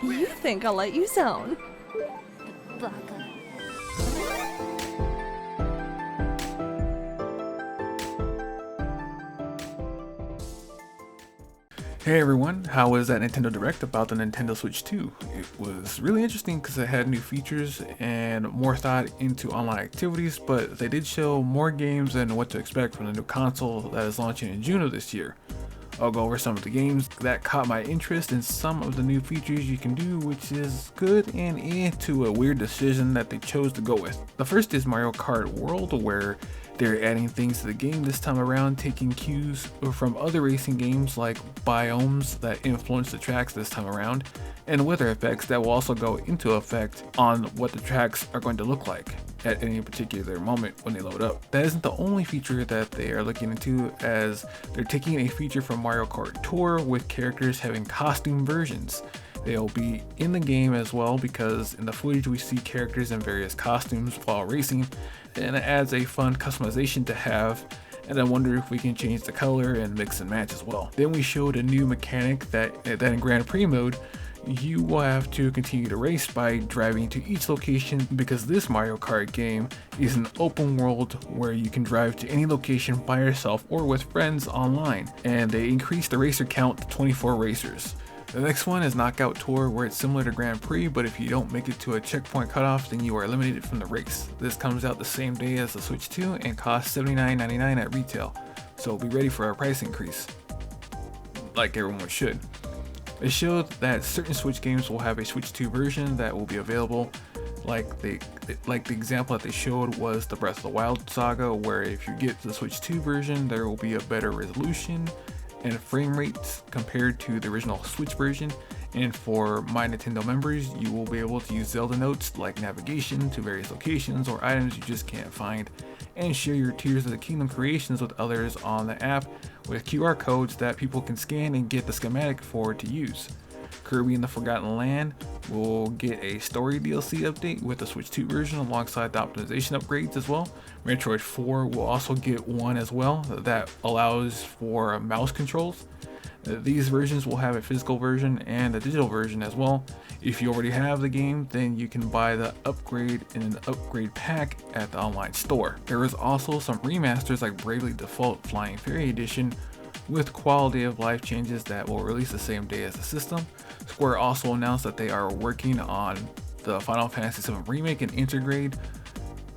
You think I'll let you zone? Hey everyone, how was that Nintendo Direct about the Nintendo Switch 2? It was really interesting because it had new features and more thought into online activities, but they did show more games and what to expect from the new console that is launching in June of this year. I'll go over some of the games that caught my interest and some of the new features you can do, which is good and into a weird decision that they chose to go with. The first is Mario Kart World, where they're adding things to the game this time around, taking cues from other racing games like biomes that influence the tracks this time around, and weather effects that will also go into effect on what the tracks are going to look like at any particular moment when they load up. That isn't the only feature that they are looking into, as they're taking a feature from Mario Kart Tour with characters having costume versions. They'll be in the game as well, because in the footage we see characters in various costumes while racing, and it adds a fun customization to have. And I wonder if we can change the color and mix and match as well. Then we showed a new mechanic that in Grand Prix mode, you will have to continue to race by driving to each location, because this Mario Kart game is an open world where you can drive to any location by yourself or with friends online, and they increased the racer count to 24 racers. The next one is Knockout Tour, where it's similar to Grand Prix, but if you don't make it to a checkpoint cutoff, then you are eliminated from the race. This comes out the same day as the Switch 2 and costs $79.99 at retail, so be ready for a price increase, like everyone should. It showed that certain Switch games will have a Switch 2 version that will be available, like the example that they showed was the Breath of the Wild saga, where if you get the Switch 2 version, there will be a better resolution and frame rates compared to the original Switch version. And for My Nintendo members, you will be able to use Zelda notes like navigation to various locations or items you just can't find, and share your Tears of the Kingdom creations with others on the app with QR codes that people can scan and get the schematic for to use. Kirby and the Forgotten Land will get a story DLC update with the Switch 2 version alongside the optimization upgrades as well. Metroid 4 will also get one as well that allows for mouse controls. These versions will have a physical version and a digital version as well. If you already have the game, then you can buy the upgrade in an upgrade pack at the online store. There is also some remasters like Bravely Default Flying Fairy Edition with quality of life changes that will release the same day as the system. Square also announced that they are working on the Final Fantasy VII Remake and Intergrade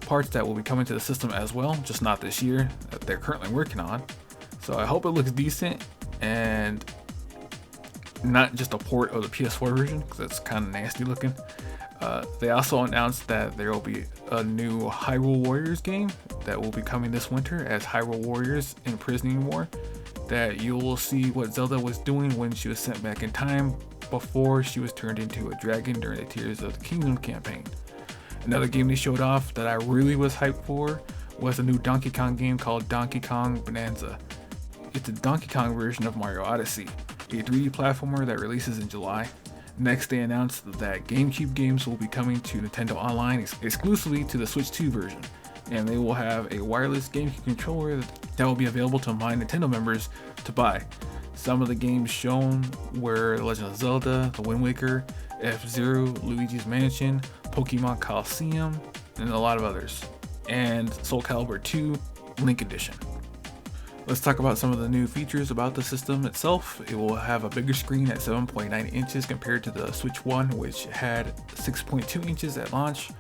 parts that will be coming to the system as well, just not this year, that they're currently working on. So I hope it looks decent and not just a port of the PS4 version, because that's kind of nasty looking. They also announced that there will be a new Hyrule Warriors game that will be coming this winter as Hyrule Warriors Imprisoning War, that you will see what Zelda was doing when she was sent back in time before she was turned into a dragon during the Tears of the Kingdom campaign. Another game they showed off that I really was hyped for was a new Donkey Kong game called Donkey Kong Bonanza. It's a Donkey Kong version of Mario Odyssey, a 3D platformer that releases in July. Next, they announced that GameCube games will be coming to Nintendo Online exclusively to the Switch 2 version, and they will have a wireless GameCube controller that will be available to My Nintendo members to buy. Some of the games shown were Legend of Zelda, The Wind Waker, F-Zero, Luigi's Mansion, Pokemon Coliseum, and a lot of others, and Soul Calibur 2 Link Edition. Let's talk about some of the new features about the system itself. It will have a bigger screen at 7.9 inches compared to the Switch 1, which had 6.2 inches at launch.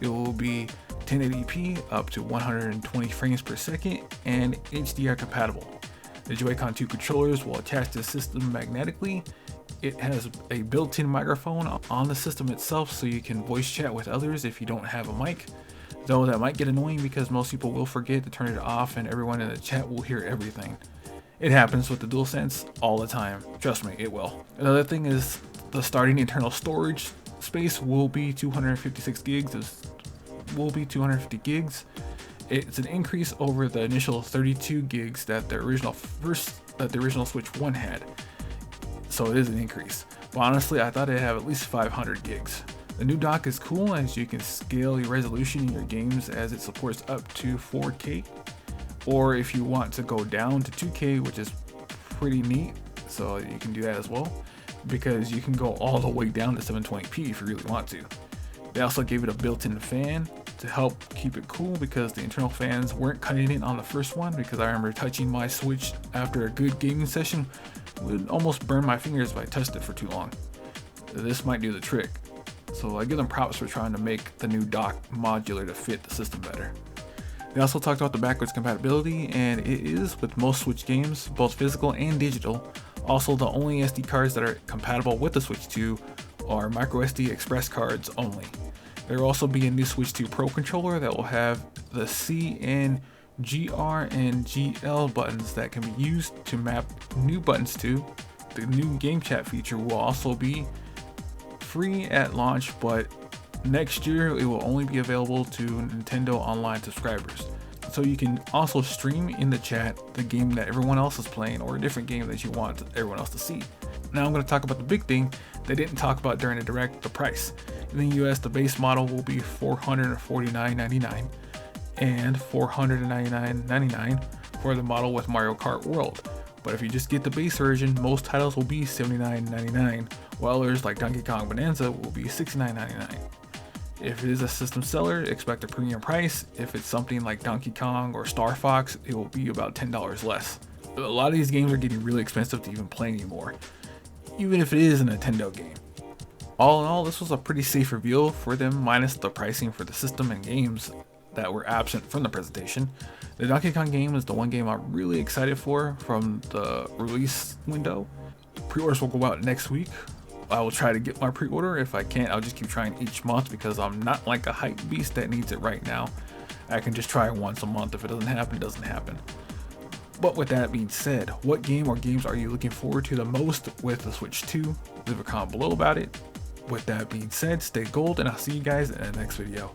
It will be 1080p up to 120 frames per second and HDR compatible. The Joy-Con 2 controllers will attach to the system magnetically. It has a built-in microphone on the system itself, so you can voice chat with others if you don't have a mic. Though that might get annoying because most people will forget to turn it off and everyone in the chat will hear everything. It happens with the DualSense all the time. Trust me, it will. Another thing is the starting internal storage space will be 256 gigs. It's an increase over the initial 32 gigs that the original Switch 1 had. So it is an increase. But honestly, I thought it'd have at least 500 gigs. The new dock is cool as you can scale your resolution in your games as it supports up to 4K, or if you want to go down to 2K, which is pretty neat, so you can do that as well. because you can go all the way down to 720p if you really want to. They also gave it a built-in fan to help keep it cool, because the internal fans weren't cutting it on the first one, because I remember touching my Switch after a good gaming session would almost burn my fingers if I touched it for too long. This might do the trick. So I give them props for trying to make the new dock modular to fit the system better. They also talked about the backwards compatibility, and it is with most Switch games, both physical and digital. Also, the only SD cards that are compatible with the Switch 2 are microSD express cards only. There will also be a new Switch 2 Pro controller that will have the C and GR and GL buttons that can be used to map new buttons to. The new game chat feature will also be free at launch, but next year it will only be available to Nintendo Online subscribers. So you can also stream in the chat the game that everyone else is playing, or a different game that you want everyone else to see. Now I'm going to talk about the big thing they didn't talk about during the direct, the price. In the US, the base model will be $449.99 and $499.99 for the model with Mario Kart World. But if you just get the base version, most titles will be $79.99, while others like Donkey Kong Bonanza will be $69.99. If it is a system seller, expect a premium price. If it's something like Donkey Kong or Star Fox, it will be about $10 less. A lot of these games are getting really expensive to even play anymore, even if it is a Nintendo game. All in all, this was a pretty safe reveal for them, minus the pricing for the system and games that were absent from the presentation. The Donkey Kong game is the one game I'm really excited for from the release window. Pre-orders will go out next week. I will try to get my pre-order. If I can't, I'll just keep trying each month, because I'm not like a hype beast that needs it right now. I can just try once a month. If it doesn't happen, it doesn't happen. But with that being said, what game or games are you looking forward to the most with the Switch 2? Leave a comment below about it. With that being said, stay gold, and I'll see you guys in the next video.